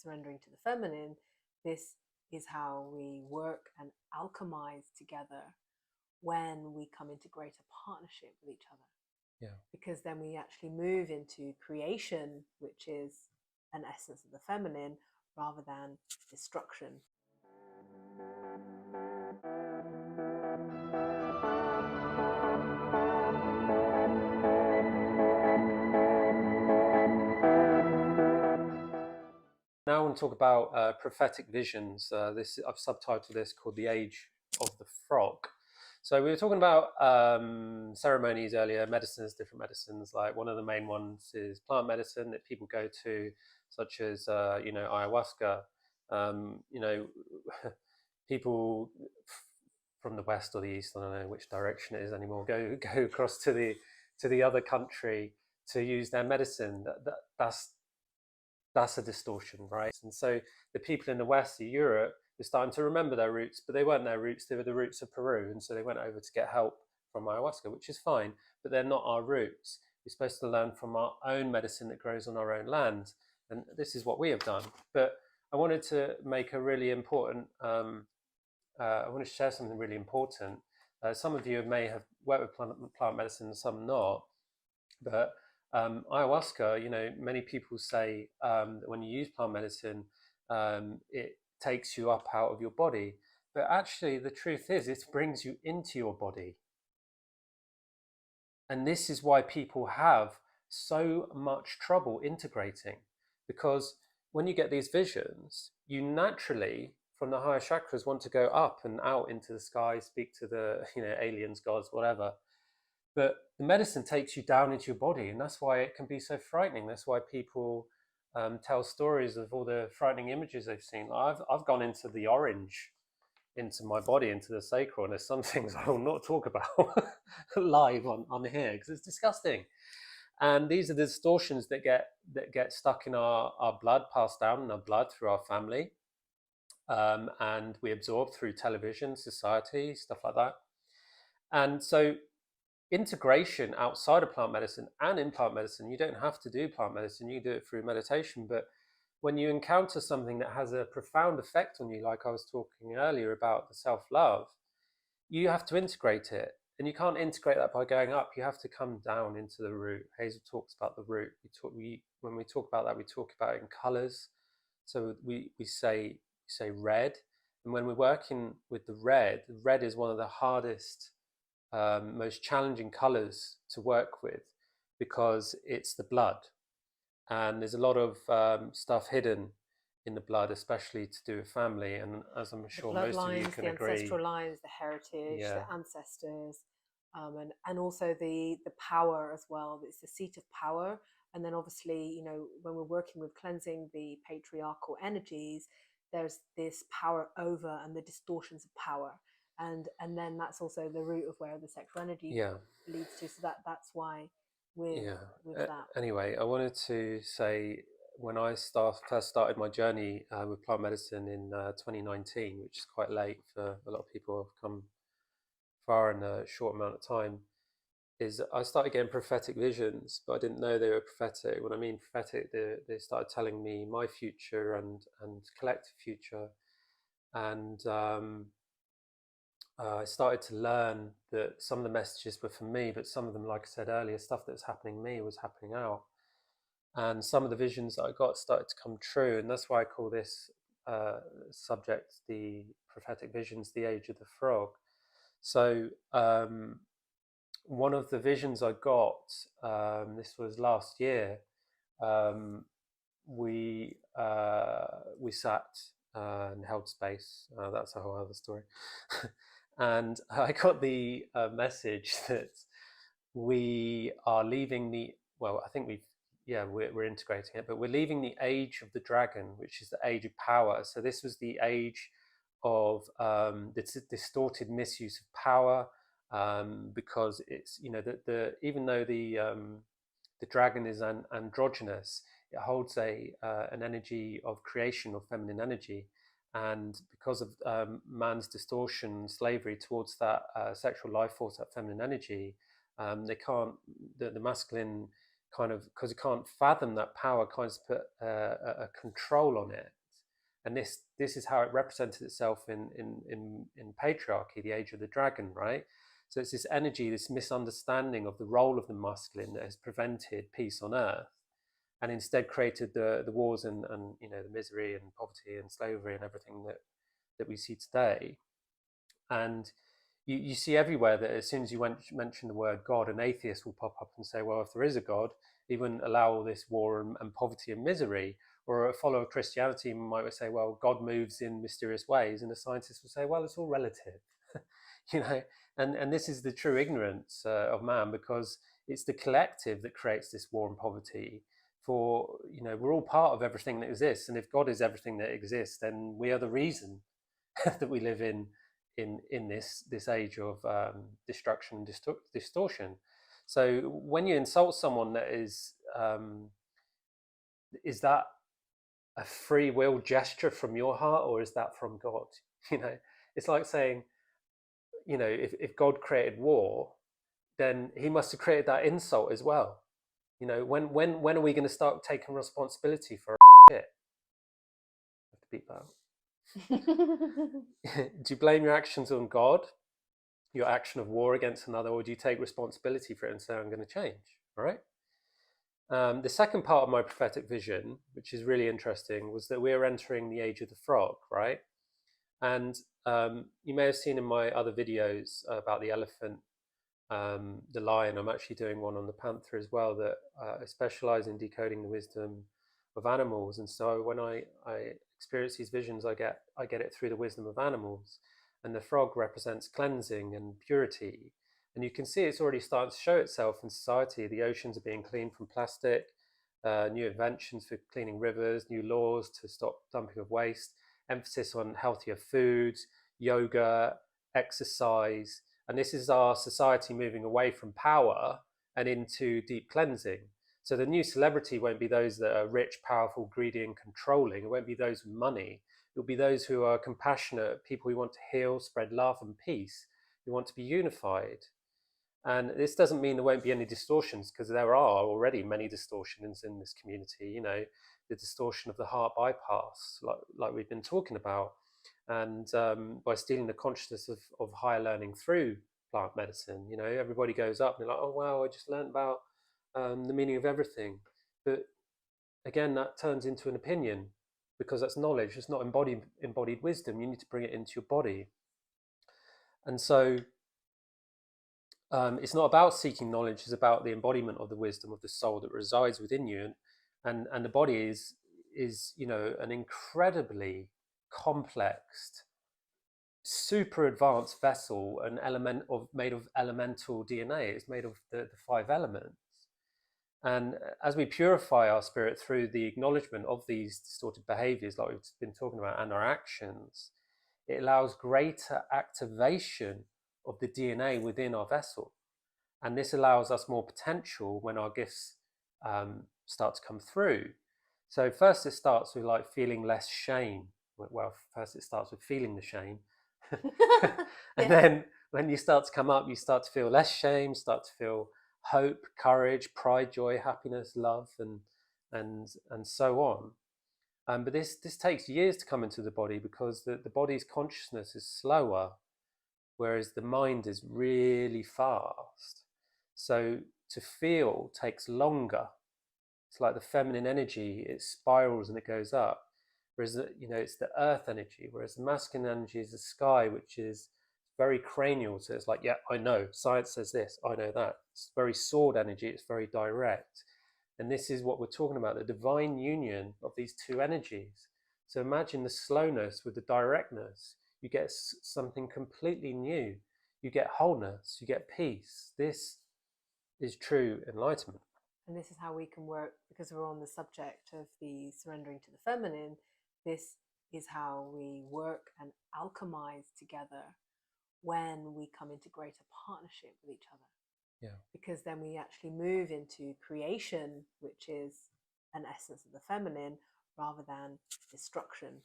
surrendering to the feminine, this is how we work and alchemize together when we come into greater partnership with each other. Yeah. Because then we actually move into creation, which is an essence of the feminine, rather than destruction. Now I want to talk about prophetic visions. I've subtitled this called The Age of the Frog. So we were talking about ceremonies earlier, medicines, different medicines. Like one of the main ones is plant medicine that people go to, such as ayahuasca. People from the west or the east, I don't know which direction it is anymore, go across to the other country to use their medicine. That's a distortion, right? And so the people in the West, Europe, were starting to remember their roots, but they weren't their roots, they were the roots of Peru. And so they went over to get help from ayahuasca, which is fine, but they're not our roots. We're supposed to learn from our own medicine that grows on our own land. And this is what we have done. But I wanted to make a really important, I want to share something really important. Some of you may have worked with plant medicine, some not, but ayahuasca, many people say that when you use plant medicine, it takes you up out of your body. But actually, the truth is, it brings you into your body. And this is why people have so much trouble integrating. Because when you get these visions, you naturally, from the higher chakras, want to go up and out into the sky, speak to the aliens, gods, whatever. But the medicine takes you down into your body, and that's why it can be so frightening. That's why people tell stories of all the frightening images they've seen. I've gone into the orange, into my body, into the sacral, and there's some things I will not talk about live on here because it's disgusting. And these are the distortions that get stuck in our blood, passed down in our blood through our family, and we absorb through television, society, stuff like that. And so integration outside of plant medicine and in plant medicine, you don't have to do plant medicine, you do it through meditation. But when you encounter something that has a profound effect on you, like I was talking earlier about the self-love, you have to integrate it. And you can't integrate that by going up. You have to come down into the root. Hazel talks about the root. When we talk about that, we talk about it in colors. So we say red. And when we're working with the red is one of the hardest, most challenging colors to work with, because it's the blood, and there's a lot of stuff hidden in the blood, especially to do with family. And as I'm sure most of you can agree, the ancestral lines, the heritage, yeah, the ancestors, and also the power as well. It's the seat of power. And then obviously, when we're working with cleansing the patriarchal energies, there's this power over and the distortions of power. And then that's also the root of where the sexual energy leads to. So that's why with that. Anyway, I wanted to say, when I first started my journey with plant medicine in 2019, which is quite late for a lot of people who have come far in a short amount of time, is I started getting prophetic visions, but I didn't know they were prophetic. When I mean prophetic, they started telling me my future and collective future. And I started to learn that some of the messages were for me, but some of them, like I said earlier, stuff that was happening to me was happening out. And some of the visions that I got started to come true. And that's why I call this subject, the prophetic visions, the age of the frog. So one of the visions I got, this was last year, we sat and held space. That's a whole other story. And I got the message that we are leaving I think we're integrating it, but we're leaving the age of the dragon, which is the age of power. So this was the age of the distorted misuse of power, because it's, even though the dragon is androgynous, it holds an energy of creation, or feminine energy. And because of man's distortion, slavery towards that sexual life force, that feminine energy, they can't. The masculine kind of, because you can't fathom that power, kind of put a control on it. And this is how it represented itself in patriarchy, the age of the dragon, right? So it's this energy, this misunderstanding of the role of the masculine that has prevented peace on earth, and instead created the wars and the misery and poverty and slavery and everything that we see today. And you see everywhere that as soon as you mention the word God, an atheist will pop up and say, well, if there is a God, he wouldn't allow all this war and poverty and misery. Or a follower of Christianity might say, well, God moves in mysterious ways. And a scientist will say, well, it's all relative. And this is the true ignorance of man, because it's the collective that creates this war and poverty. For, we're all part of everything that exists. And if God is everything that exists, then we are the reason that we live in this age of destruction and distortion. So when you insult someone, that is that a free will gesture from your heart, or is that from God? It's like saying, if God created war, then he must have created that insult as well. When are we going to start taking responsibility for our shit? I have to beat that out. Do you blame your actions on God, your action of war against another, or do you take responsibility for it and say, I'm going to change? All right. The second part of my prophetic vision, which is really interesting, was that we're entering the age of the frog, right? And you may have seen in my other videos about the elephant, the lion. I'm actually doing one on the panther as well, that I specialize in decoding the wisdom of animals. And so when I experience these visions, I get it through the wisdom of animals. And the frog represents cleansing and purity. And you can see it's already starting to show itself in society. The oceans are being cleaned from plastic, new inventions for cleaning rivers, new laws to stop dumping of waste, emphasis on healthier foods, yoga, exercise. And this is our society moving away from power and into deep cleansing. So the new celebrity won't be those that are rich, powerful, greedy, and controlling. It won't be those with money. It will be those who are compassionate, people who want to heal, spread love and peace, who want to be unified. And this doesn't mean there won't be any distortions, because there are already many distortions in this community. The distortion of the heart bypass, like we've been talking about, and by stealing the consciousness of higher learning through plant medicine. Everybody goes up and they're like, oh wow, I just learned about the meaning of everything. But again, that turns into an opinion, because that's knowledge. It's not embodied wisdom. You need to bring it into your body. And so it's not about seeking knowledge. It's about the embodiment of the wisdom of the soul that resides within you. And the body is an incredibly complex, super advanced vessel, an element made of elemental DNA. It's made of the 5 elements. And as we purify our spirit through the acknowledgement of these distorted behaviors, like we've been talking about, and our actions, it allows greater activation of the DNA within our vessel. And this allows us more potential when our gifts start to come through. So first it starts with feeling less shame. Well, first it starts with feeling the shame. And then when you start to come up, you start to feel less shame, start to feel hope, courage, pride, joy, happiness, love, and so on. But this takes years to come into the body, because the body's consciousness is slower, whereas the mind is really fast. So to feel takes longer. It's like the feminine energy, it spirals and it goes up. Whereas, it's the earth energy, whereas the masculine energy is the sky, which is very cranial. So it's like, yeah, I know, science says this, I know that. It's very sword energy, it's very direct. And this is what we're talking about, the divine union of these 2 energies. So imagine the slowness with the directness. You get something completely new. You get wholeness, you get peace. This is true enlightenment. And this is how we can work, because we're on the subject of the surrendering to the feminine. This is how we work and alchemize together when we come into greater partnership with each other. Yeah. Because then we actually move into creation, which is an essence of the feminine, rather than destruction.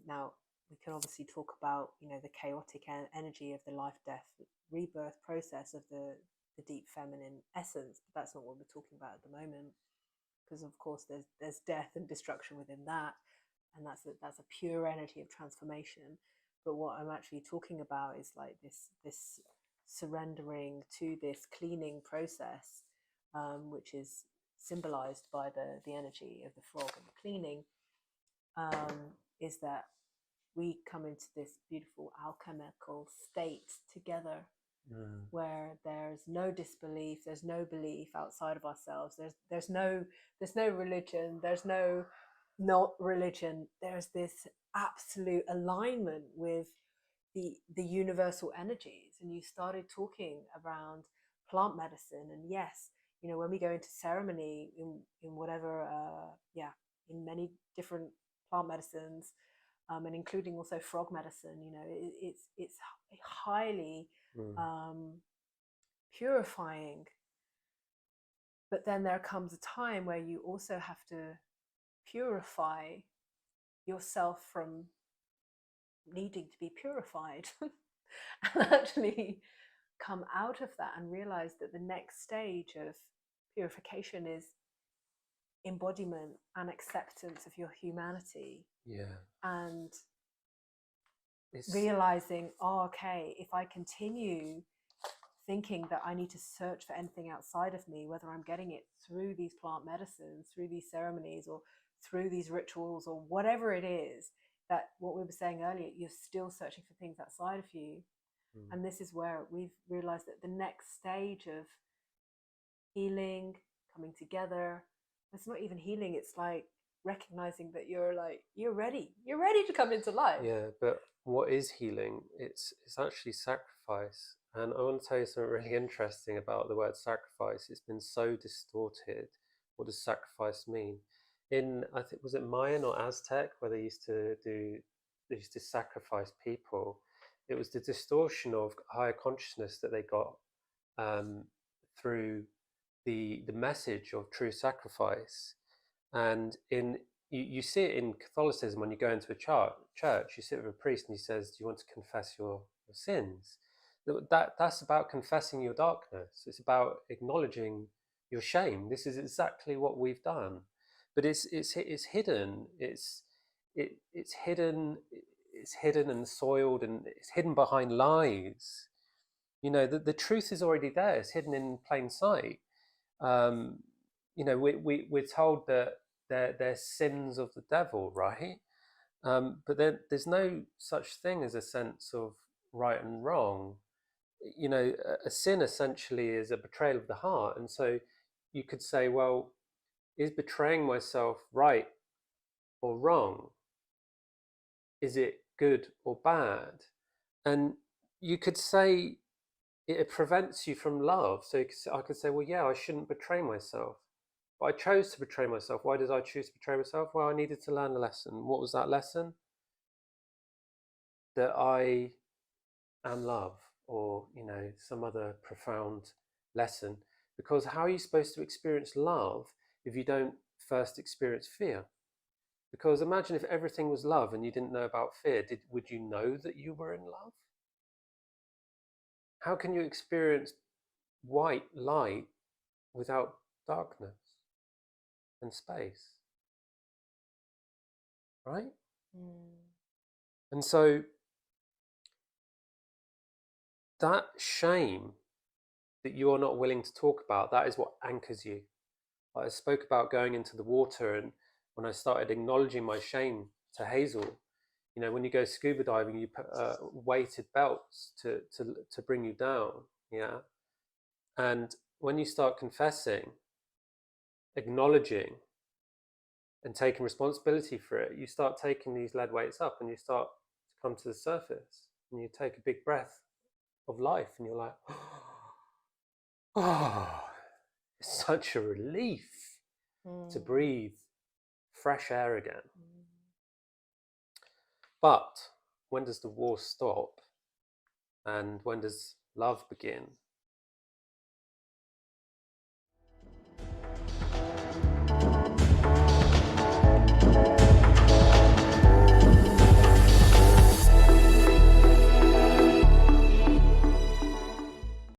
Now, we can obviously talk about, the chaotic energy of the life, death, rebirth process of the the deep feminine essence, but that's not what we're talking about at the moment, because of course there's death and destruction within that, and that's a pure energy of transformation. But what I'm actually talking about is like this surrendering to this cleaning process, which is symbolized by the energy of the frog and the cleaning, is that we come into this beautiful alchemical state together, where there's no disbelief, there's no belief outside of ourselves, there's no religion, there's no not religion, there's this absolute alignment with the universal energies. And you started talking around plant medicine, and yes, you know, when we go into ceremony in whatever in many different plant medicines, and including also frog medicine, you know, it's highly purifying. But then there comes a time where you also have to purify yourself from needing to be purified and actually come out of that and realize that the next stage of purification is embodiment and acceptance of your humanity. And realizing, oh, okay, if I continue thinking that I need to search for anything outside of me, whether I'm getting it through these plant medicines, through these ceremonies, or through these rituals, or whatever it is, that what we were saying earlier, you're still searching for things outside of you. And this is where we've realized that the next stage of healing, coming together, it's not even healing, it's like recognizing that you're ready to come into life. But what is healing? It's actually sacrifice. And I want to tell you something really interesting about the word sacrifice. It's been so distorted. What does sacrifice mean? In, I think, was it Mayan or Aztec, where they used to sacrifice people? It was the distortion of higher consciousness that they got through the message of true sacrifice. And you see it in Catholicism. When you go into a church, you sit with a priest and he says, do you want to confess your sins? That's about confessing your darkness. It's about acknowledging your shame. This is exactly what we've done, but it's hidden. It's hidden. It's hidden and soiled, and it's hidden behind lies. You know, the truth is already there. It's hidden in plain sight. You know, we're told that they're sins of the devil, right? But there's no such thing as a sense of right and wrong. You know, a sin essentially is a betrayal of the heart. And so you could say, well, is betraying myself right or wrong? Is it good or bad? And you could say it prevents you from love. So I could say, well, yeah, I shouldn't betray myself. But I chose to betray myself. Why did I choose to betray myself? Well, I needed to learn a lesson. What was that lesson? That I am love, or, you know, some other profound lesson. Because how are you supposed to experience love if you don't first experience fear? Because imagine if everything was love and you didn't know about fear, would you know that you were in love? How can you experience white light without darkness and space? Right? And so that shame that you are not willing to talk about, that is what anchors you. I spoke about going into the water, and when I started acknowledging my shame to Hazel, you know, when you go scuba diving, you put weighted belts to bring you down, yeah? And when you start confessing, acknowledging, and taking responsibility for it, you start taking these lead weights up and you start to come to the surface, and you take a big breath of life and you're like, oh, it's such a relief to breathe fresh air again. But when does the war stop? And when does love begin?